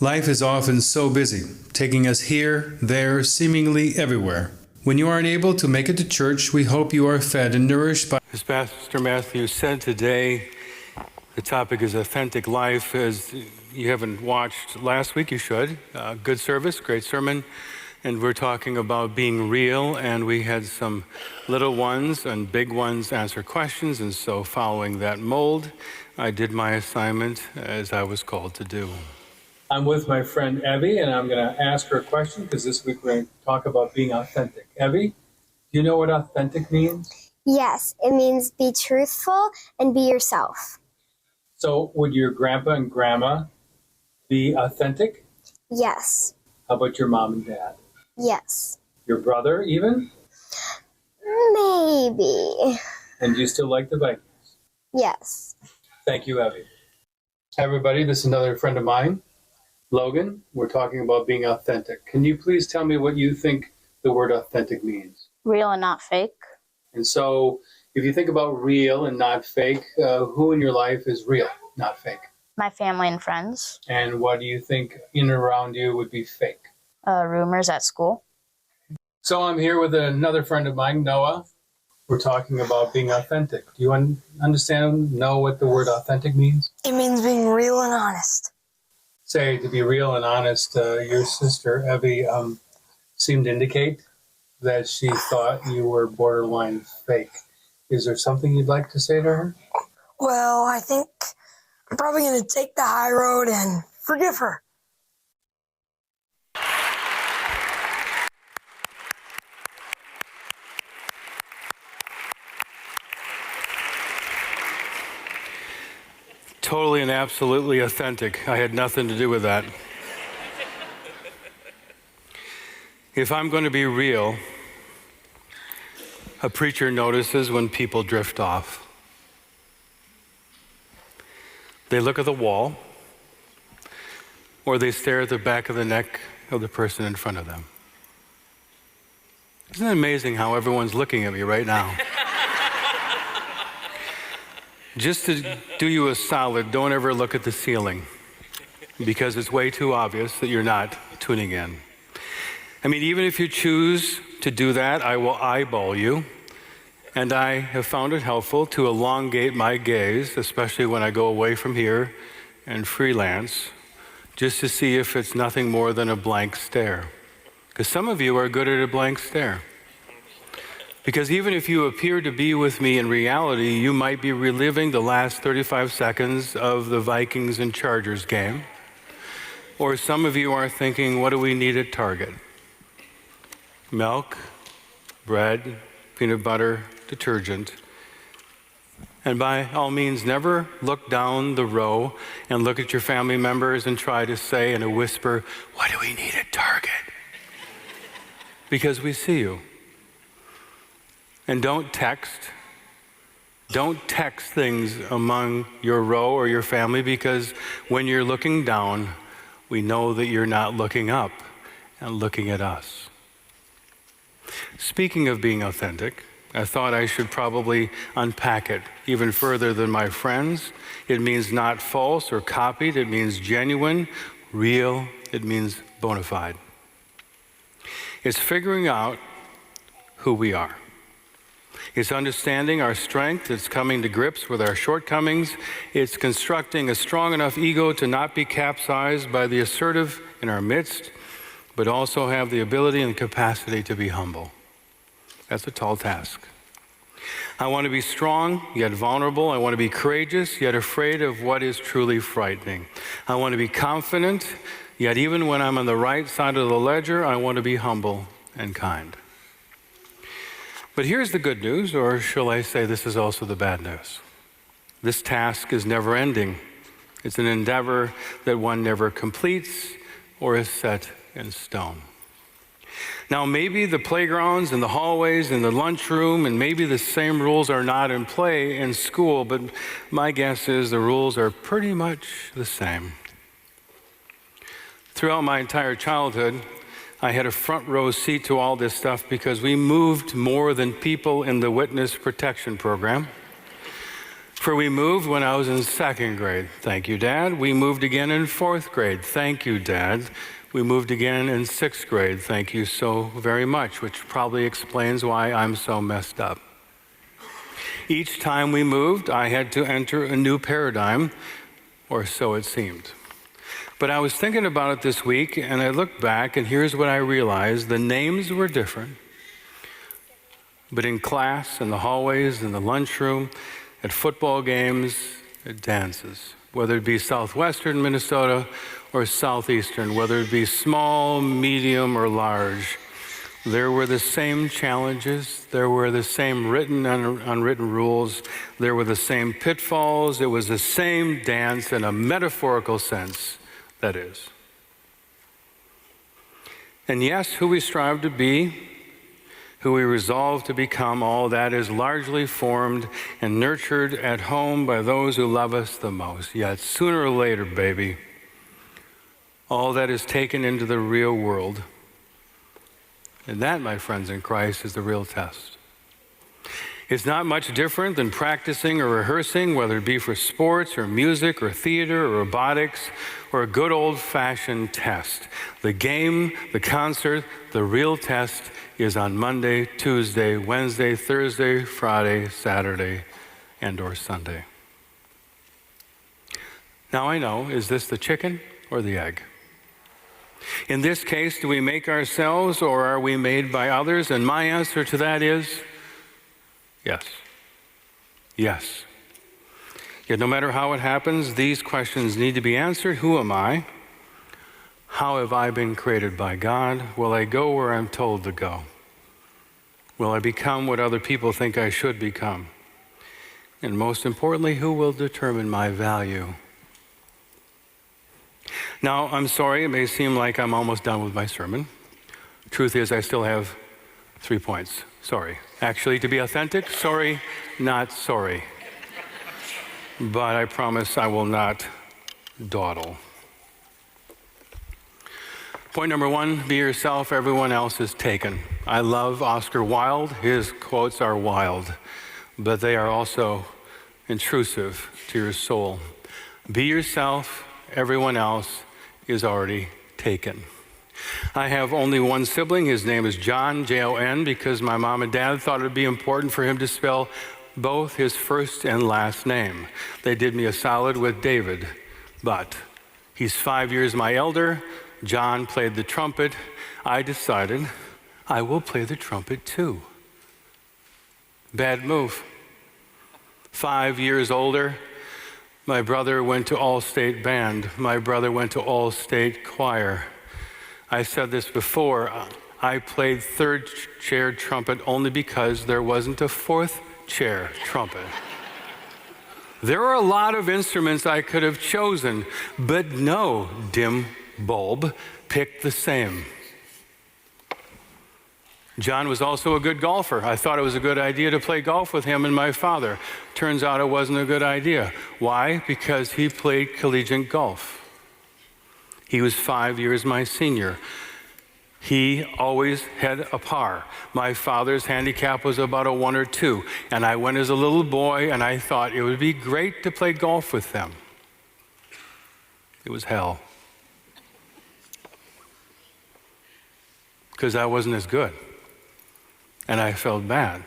Life is often so busy, taking us here, there, seemingly everywhere. When you aren't able to make it to church, we hope you are fed and nourished by... As Pastor Matthew said today, the topic is authentic life. As you haven't watched last week, you should. Good service, great sermon. And we're talking about being real, and we had some little ones and big ones answer questions, and so following that mold, I did my assignment as I was called to do. I'm with my friend Evie, and I'm going to ask her a question because this week we're going to talk about being authentic. Evie, do you know what authentic means? Yes, it means be truthful and be yourself. So would your grandpa and grandma be authentic? Yes. How about your mom and dad? Yes. Your brother even? Maybe. And do you still like the Vikings? Yes. Thank you, Evie. Hi, everybody. This is another friend of mine, Logan. We're talking about being authentic. Can you please tell me what you think the word authentic means? Real and not fake. And so if you think about real and not fake, who in your life is real, not fake? My family and friends. And what do you think in and around you would be fake? Rumors at school. So I'm here with another friend of mine, Noah. We're talking about being authentic. Do you know what the word authentic means? It means being real and honest. Say, to be real and honest, your sister, Evie, seemed to indicate that she thought you were borderline fake. Is there something you'd like to say to her? Well, I think I'm probably going to take the high road and forgive her. Totally and absolutely authentic. I had nothing to do with that. If I'm going to be real, a preacher notices when people drift off. They look at the wall, or they stare at the back of the neck of the person in front of them. Isn't it amazing how everyone's looking at me right now? Just to do you a solid, don't ever look at the ceiling, because it's way too obvious that you're not tuning in. I mean, even if you choose to do that, I will eyeball you, and I have found it helpful to elongate my gaze, especially when I go away from here and freelance, just to see if it's nothing more than a blank stare. Because some of you are good at a blank stare. Because even if you appear to be with me in reality, you might be reliving the last 35 seconds of the Vikings and Chargers game. Or some of you are thinking, what do we need at Target? Milk, bread, peanut butter, detergent. And by all means, never look down the row and look at your family members and try to say in a whisper, what do we need at Target? Because we see you. And don't text things among your row or your family, because when you're looking down, we know that you're not looking up and looking at us. Speaking of being authentic, I thought I should probably unpack it even further than my friends. It means not false or copied. It means genuine, real. It means bona fide. It's figuring out who we are. It's understanding our strength. It's coming to grips with our shortcomings. It's constructing a strong enough ego to not be capsized by the assertive in our midst, but also have the ability and capacity to be humble. That's a tall task. I want to be strong, yet vulnerable. I want to be courageous, yet afraid of what is truly frightening. I want to be confident, yet even when I'm on the right side of the ledger, I want to be humble and kind. But here's the good news, or shall I say this is also the bad news. This task is never ending. It's an endeavor that one never completes or is set in stone. Now, maybe the playgrounds and the hallways and the lunchroom and maybe the same rules are not in play in school, but my guess is the rules are pretty much the same. Throughout my entire childhood, I had a front row seat to all this stuff because we moved more than people in the witness protection program. For we moved when I was in second grade. Thank you, Dad. We moved again in fourth grade. Thank you, Dad. We moved again in sixth grade. Thank you so very much, which probably explains why I'm so messed up. Each time we moved, I had to enter a new paradigm, or so it seemed. But I was thinking about it this week, and I looked back, and here's what I realized. The names were different, but in class, in the hallways, in the lunchroom, at football games, at dances, whether it be southwestern Minnesota or southeastern, whether it be small, medium, or large, there were the same challenges, there were the same written and unwritten rules, there were the same pitfalls, it was the same dance in a metaphorical sense, that is. And yes, who we strive to be, who we resolve to become, all that is largely formed and nurtured at home by those who love us the most. Yet sooner or later, baby, all that is taken into the real world. And that, my friends in Christ, is the real test. It's not much different than practicing or rehearsing, whether it be for sports or music or theater or robotics or a good old-fashioned test. The game, the concert, the real test is on Monday, Tuesday, Wednesday, Thursday, Friday, Saturday, and or Sunday. Now I know, is this the chicken or the egg? In this case, do we make ourselves or are we made by others? And my answer to that is yes. Yes. Yet no matter how it happens, these questions need to be answered. Who am I? How have I been created by God? Will I go where I'm told to go? Will I become what other people think I should become? And most importantly, who will determine my value? Now, I'm sorry, it may seem like I'm almost done with my sermon. Truth is, I still have 3 points. Sorry. Actually, to be authentic, sorry, not sorry. But I promise I will not dawdle. Point number 1, be yourself, everyone else is taken. I love Oscar Wilde. His quotes are wild, but they are also intrusive to your soul. Be yourself, everyone else is already taken. I have only one sibling. His name is John, Jon, because my mom and dad thought it would be important for him to spell both his first and last name. They did me a solid with David, but he's 5 years my elder. John played the trumpet. I decided I will play the trumpet too. Bad move. 5 years older. My brother went to all-state band. My brother went to all-state choir. I said this before, I played third chair trumpet only because there wasn't a fourth chair trumpet. There are a lot of instruments I could have chosen, but no, dim bulb, picked the same. John was also a good golfer. I thought it was a good idea to play golf with him and my father. Turns out it wasn't a good idea. Why? Because he played collegiate golf. He was 5 years my senior. He always had a par. My father's handicap was about a 1 or 2. And I went as a little boy and I thought it would be great to play golf with them. It was hell. Because I wasn't as good. And I felt bad.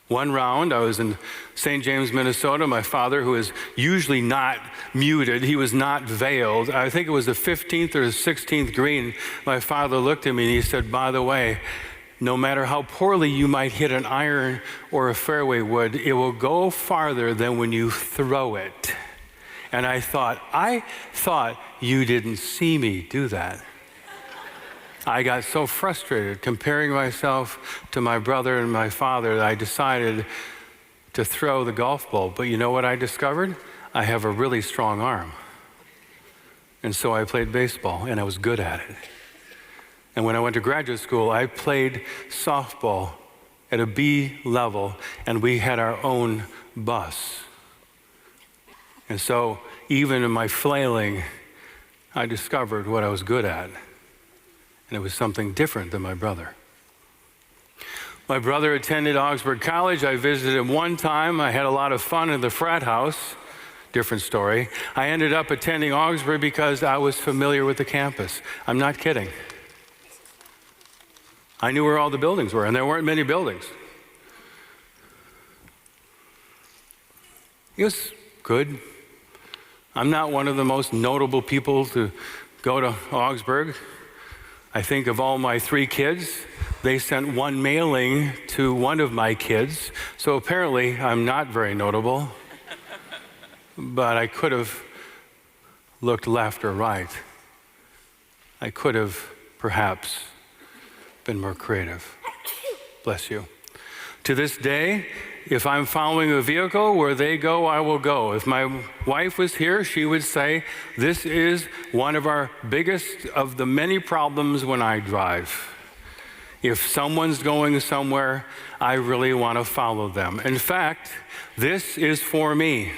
One round, I was in St. James, Minnesota. My father, who is usually not muted, he was not veiled. I think it was the 15th or 16th green. My father looked at me and he said, by the way, no matter how poorly you might hit an iron or a fairway wood, it will go farther than when you throw it. And I thought you didn't see me do that. I got so frustrated comparing myself to my brother and my father that I decided to throw the golf ball. But you know what I discovered? I have a really strong arm. And so I played baseball, and I was good at it. And when I went to graduate school, I played softball at a B level, and we had our own bus. And so even in my flailing, I discovered what I was good at. And it was something different than my brother. My brother attended Augsburg College. I visited him one time. I had a lot of fun in the frat house. Different story. I ended up attending Augsburg because I was familiar with the campus. I'm not kidding. I knew where all the buildings were, and there weren't many buildings. It was good. I'm not one of the most notable people to go to Augsburg. I think of all my 3 kids, they sent one mailing to one of my kids, so apparently I'm not very notable. But I could have looked left or right. I could have perhaps been more creative. Bless you. To this day, if I'm following a vehicle, where they go, I will go. If my wife was here, she would say, this is one of our biggest of the many problems when I drive. If someone's going somewhere, I really want to follow them. In fact, this is for me.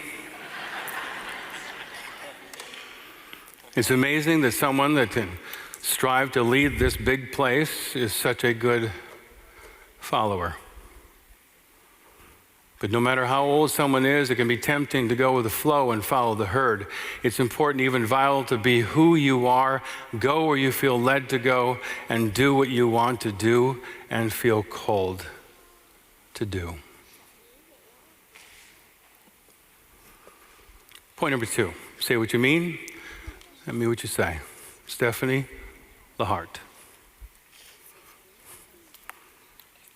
It's amazing that someone that can strive to lead this big place is such a good follower. But no matter how old someone is, it can be tempting to go with the flow and follow the herd. It's important, even vital, to be who you are, go where you feel led to go, and do what you want to do and feel called to do. Point number 2, say what you mean, and mean what you say. Stephanie, the heart.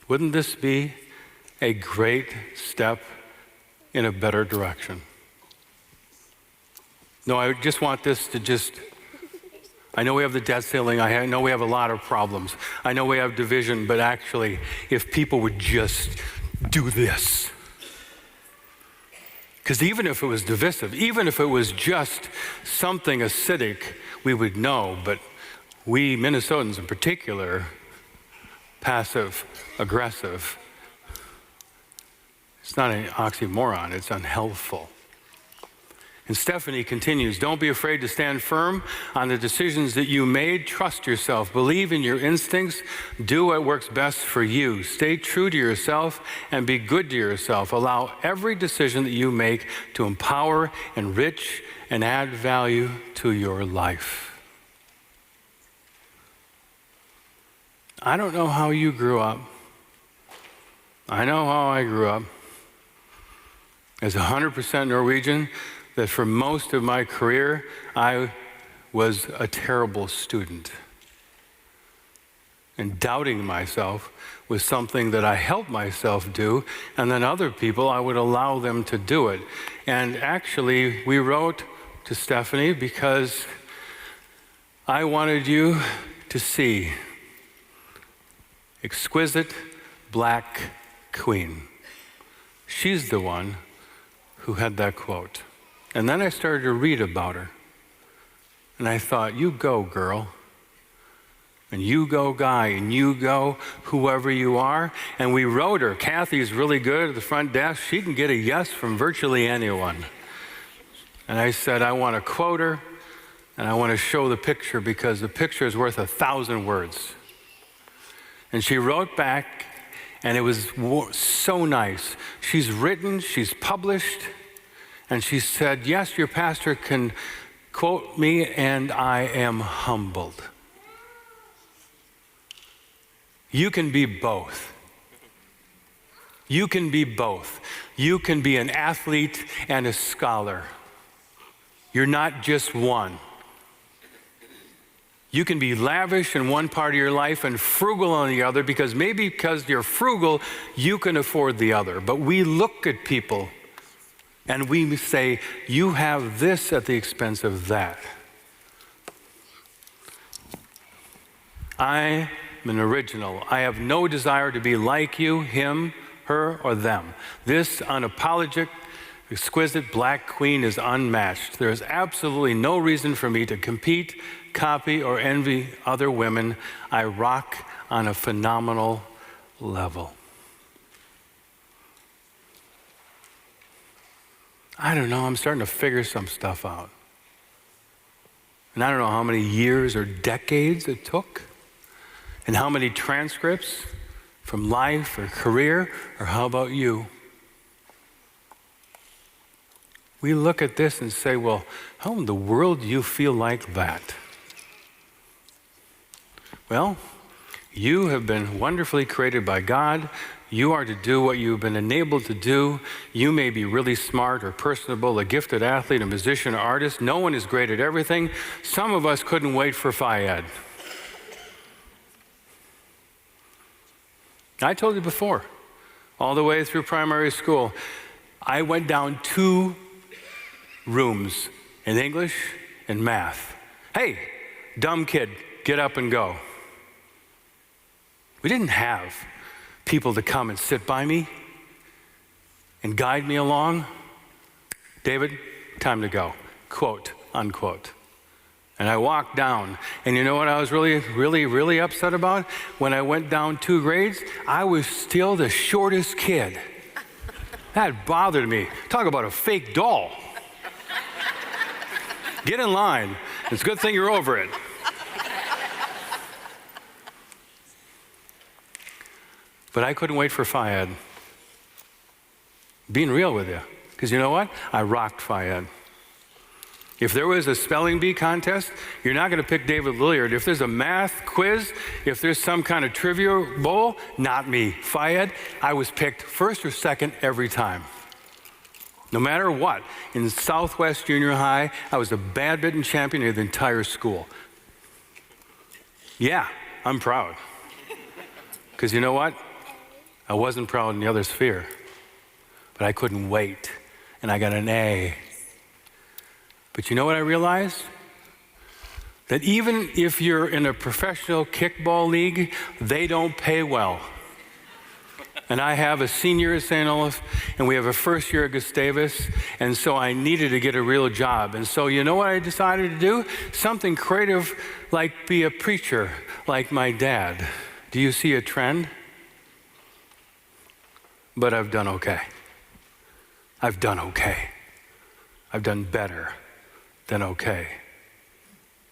Wouldn't this be a great step in a better direction? No, I just want this to I know we have the debt ceiling, I know we have a lot of problems, I know we have division, but actually, if people would just do this. Because even if it was divisive, even if it was just something acidic, we would know, but we Minnesotans in particular, passive, aggressive, it's not an oxymoron, it's unhelpful. And Stephanie continues, don't be afraid to stand firm on the decisions that you made. Trust yourself. Believe in your instincts. Do what works best for you. Stay true to yourself and be good to yourself. Allow every decision that you make to empower, enrich, and add value to your life. I don't know how you grew up. I know how I grew up. As 100% Norwegian, that for most of my career, I was a terrible student. And doubting myself was something that I helped myself do, and then other people, I would allow them to do it. And actually, we wrote to Stephanie because I wanted you to see exquisite black queen. She's the one who had that quote. And then I started to read about her. And I thought, you go, girl. And you go, guy. And you go, whoever you are. And we wrote her. Kathy's really good at the front desk. She can get a yes from virtually anyone. And I said, I want to quote her. And I want to show the picture because the picture is worth 1,000 words. And she wrote back, and it was so nice. She's written, she's published. And she said, yes, your pastor can quote me, and I am humbled. You can be both. You can be both. You can be an athlete and a scholar. You're not just one. You can be lavish in one part of your life and frugal on the other because you're frugal, you can afford the other. But we look at people and we say, you have this at the expense of that. I am an original. I have no desire to be like you, him, her, or them. This unapologetic, exquisite black queen is unmatched. There is absolutely no reason for me to compete, copy, or envy other women. I rock on a phenomenal level. I don't know, I'm starting to figure some stuff out. And I don't know how many years or decades it took, and how many transcripts from life or career, or how about you? We look at this and say, well, how in the world do you feel like that? Well, you have been wonderfully created by God. You are to do what you've been enabled to do. You may be really smart or personable, a gifted athlete, a musician, or artist. No one is great at everything. Some of us couldn't wait for Phi-Ed. I told you before, all the way through primary school, I went down 2 rooms in English and math. Hey, dumb kid, get up and go. We didn't have people to come and sit by me and guide me along. David, time to go, quote, unquote. And I walked down, and you know what I was really upset about? When I went down 2 grades, I was still the shortest kid. That bothered me. Talk about a fake doll. Get in line. It's a good thing you're over it. But I couldn't wait for Phi-Ed. Being real with you. Because you know what? I rocked Phi-Ed. If there was a spelling bee contest, you're not going to pick David Lilliard. If there's a math quiz, if there's some kind of trivia bowl, not me. Phi-Ed, I was picked first or second every time. No matter what. In Southwest Junior High, I was a badminton champion of the entire school. Yeah, I'm proud. Because you know what? I wasn't proud in the other sphere. But I couldn't wait. And I got an A. But you know what I realized? That even if you're in a professional kickball league, they don't pay well. And I have a senior at St. Olaf, and we have a first year at Gustavus, and so I needed to get a real job. And so you know what I decided to do? Something creative, like be a preacher, like my dad. Do you see a trend? But I've done okay. I've done okay. I've done better than okay.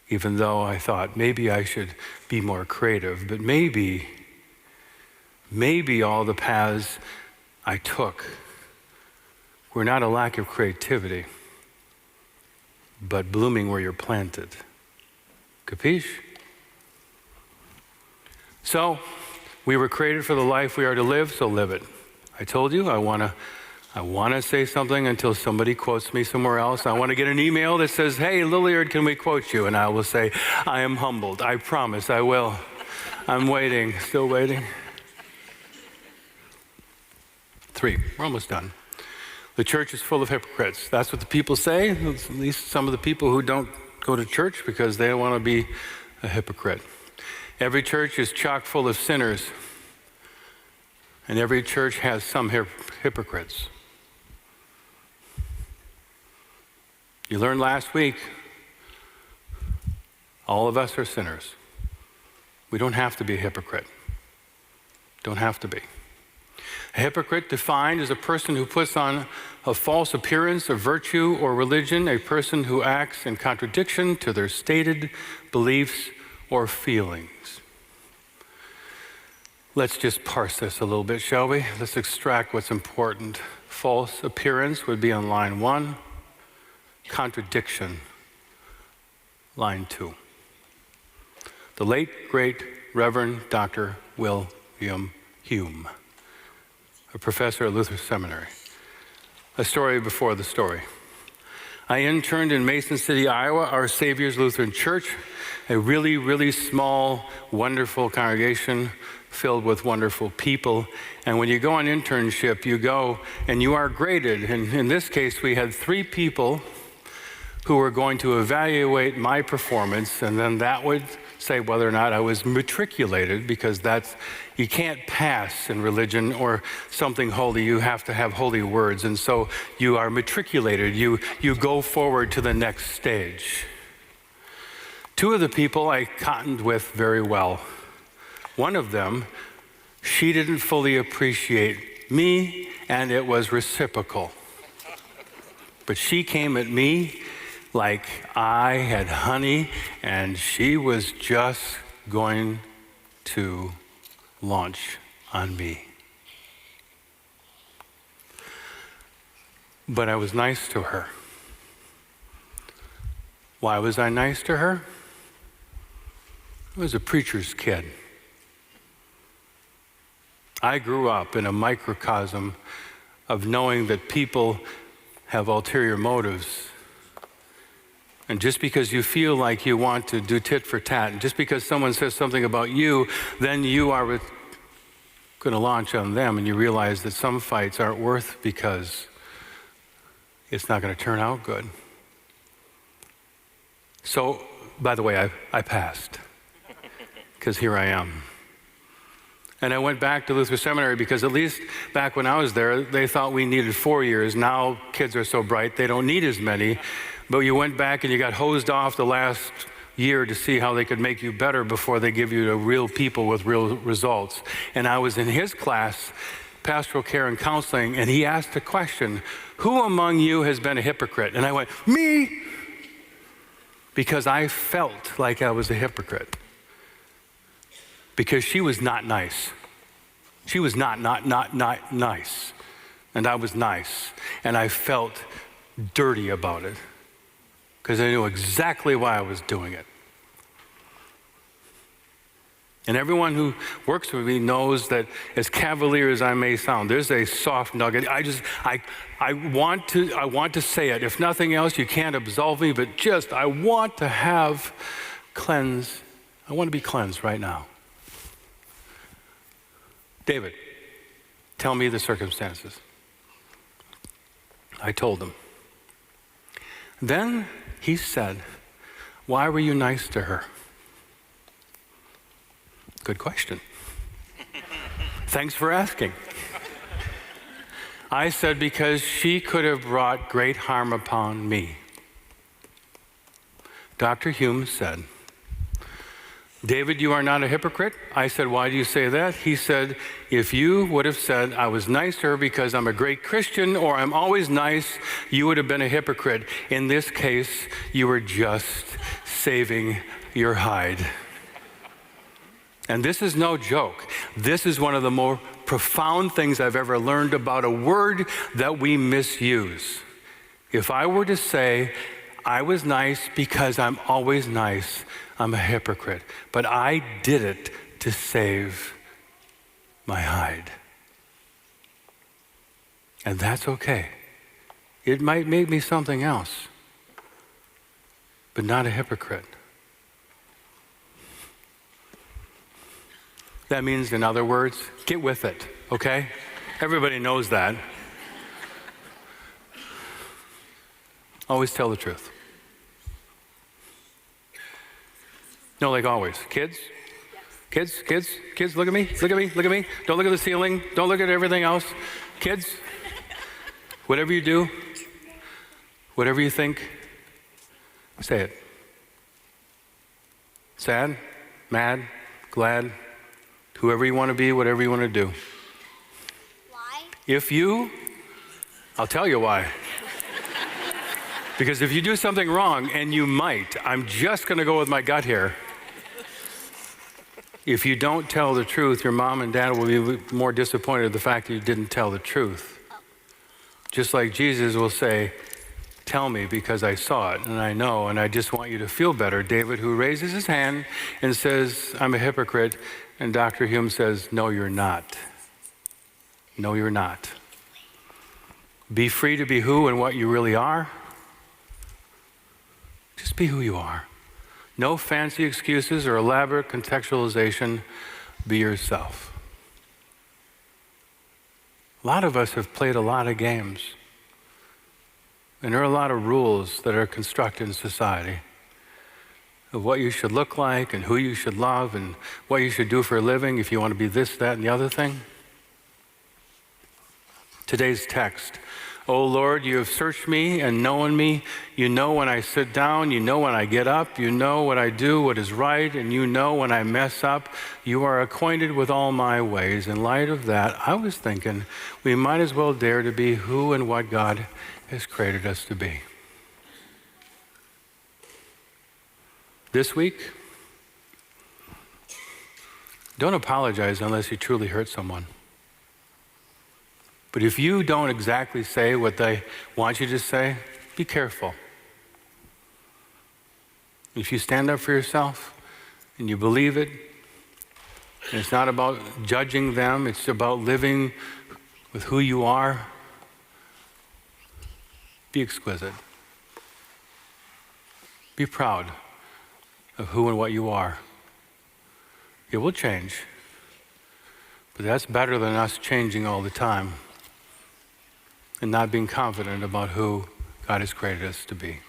Even though I thought maybe I should be more creative, but maybe all the paths I took were not a lack of creativity, but blooming where you're planted. Capiche? So, we were created for the life we are to live, so live it. I told you I want to say something until somebody quotes me somewhere else. I want to get an email that says, hey, Lilliard, can we quote you? And I will say, I am humbled. I promise I will. I'm waiting, still waiting. 3, we're almost done. The church is full of hypocrites. That's what the people say, at least some of the people who don't go to church because they don't want to be a hypocrite. Every church is chock full of sinners, and every church has some hypocrites. You learned last week, all of us are sinners. We don't have to be a hypocrite. Don't have to be. A hypocrite defined as a person who puts on a false appearance of virtue or religion, a person who acts in contradiction to their stated beliefs or feelings. Let's just parse this a little bit, shall we? Let's extract what's important. False appearance would be on line 1. Contradiction, line 2. The late, great Reverend Dr. William Hume, a professor at Luther Seminary. A story before the story. I interned in Mason City, Iowa, Our Savior's Lutheran Church, a really, really small, wonderful congregation filled with wonderful people. And when you go on internship, you go and you are graded. And in this case, we had 3 people who were going to evaluate my performance, and then that would say whether or not I was matriculated, because you can't pass in religion or something holy. You have to have holy words, and so you are matriculated. You go forward to the next stage. 2 of the people I cottoned with very well. One of them, she didn't fully appreciate me, and it was reciprocal. But she came at me like I had honey, and she was just going to launch on me. But I was nice to her. Why was I nice to her? I was a preacher's kid. I grew up in a microcosm of knowing that people have ulterior motives. And just because you feel like you want to do tit for tat, and just because someone says something about you, then you are going to launch on them, and you realize that some fights aren't worth because it's not going to turn out good. So, by the way, I passed, because here I am. And I went back to Luther Seminary because at least back when I was there, they thought we needed 4 years. Now kids are so bright, they don't need as many. But you went back and you got hosed off the last year to see how they could make you better before they give you to real people with real results. And I was in his class, pastoral care and counseling, and he asked a question, who among you has been a hypocrite? And I went, me! Because I felt like I was a hypocrite. Because she was not nice. She was not nice. And I was nice. And I felt dirty about it. Because I knew exactly why I was doing it. And everyone who works with me knows that as cavalier as I may sound, there's a soft nugget. I want to say it. If nothing else, you can't absolve me, but just I want to have cleanse. I want to be cleansed right now. David, tell me the circumstances. I told him. Then he said, why were you nice to her? Good question. Thanks for asking. I said, because she could have brought great harm upon me. Dr. Hume said, David, you are not a hypocrite. I said, why do you say that? He said, if you would have said, I was nice to her because I'm a great Christian or I'm always nice, you would have been a hypocrite. In this case, you were just saving your hide. And this is no joke. This is one of the more profound things I've ever learned about a word that we misuse. If I were to say, I was nice because I'm always nice, I'm a hypocrite. But I did it to save my hide. And that's okay. It might make me something else, but not a hypocrite. That means, in other words, get with it, okay? Everybody knows that. Always tell the truth. No, like always. Kids, look at me. Don't look at the ceiling. Don't look at everything else. Kids, whatever you do, whatever you think, say it. Sad, mad, glad, whoever you want to be, whatever you want to do. Why? I'll tell you why. Because if you do something wrong, and you might, I'm just going to go with my gut here. If you don't tell the truth, your mom and dad will be more disappointed at the fact that you didn't tell the truth. Just like Jesus will say, tell me because I saw it and I know and I just want you to feel better. David, who raises his hand and says, I'm a hypocrite, and Dr. Hume says, no, you're not. No, you're not. Be free to be who and what you really are. Just be who you are. No fancy excuses or elaborate contextualization. Be yourself. A lot of us have played a lot of games. And there are a lot of rules that are constructed in society of what you should look like and who you should love and what you should do for a living if you want to be this, that, and the other thing. Today's text. O Lord, you have searched me and known me. You know when I sit down. You know when I get up. You know what I do, what is right, and you know when I mess up. You are acquainted with all my ways. In light of that, I was thinking we might as well dare to be who and what God has created us to be. This week, Don't apologize unless you truly hurt someone. But if you don't exactly say what they want you to say, be careful. If you stand up for yourself and you believe it, and it's not about judging them, it's about living with who you are, be exquisite. Be proud of who and what you are. It will change, but that's better than us changing all the time and not being confident about who God has created us to be.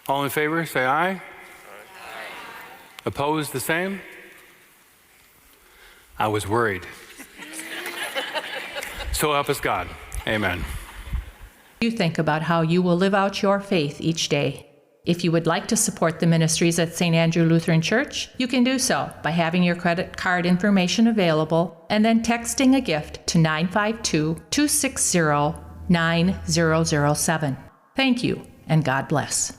All in favor, say aye. Aye. Opposed, the same? I was worried. So help us God. Amen. You think about how you will live out your faith each day. If you would like to support the ministries at St. Andrew Lutheran Church, you can do so by having your credit card information available and then texting a gift to 952-260-9007. Thank you, and God bless.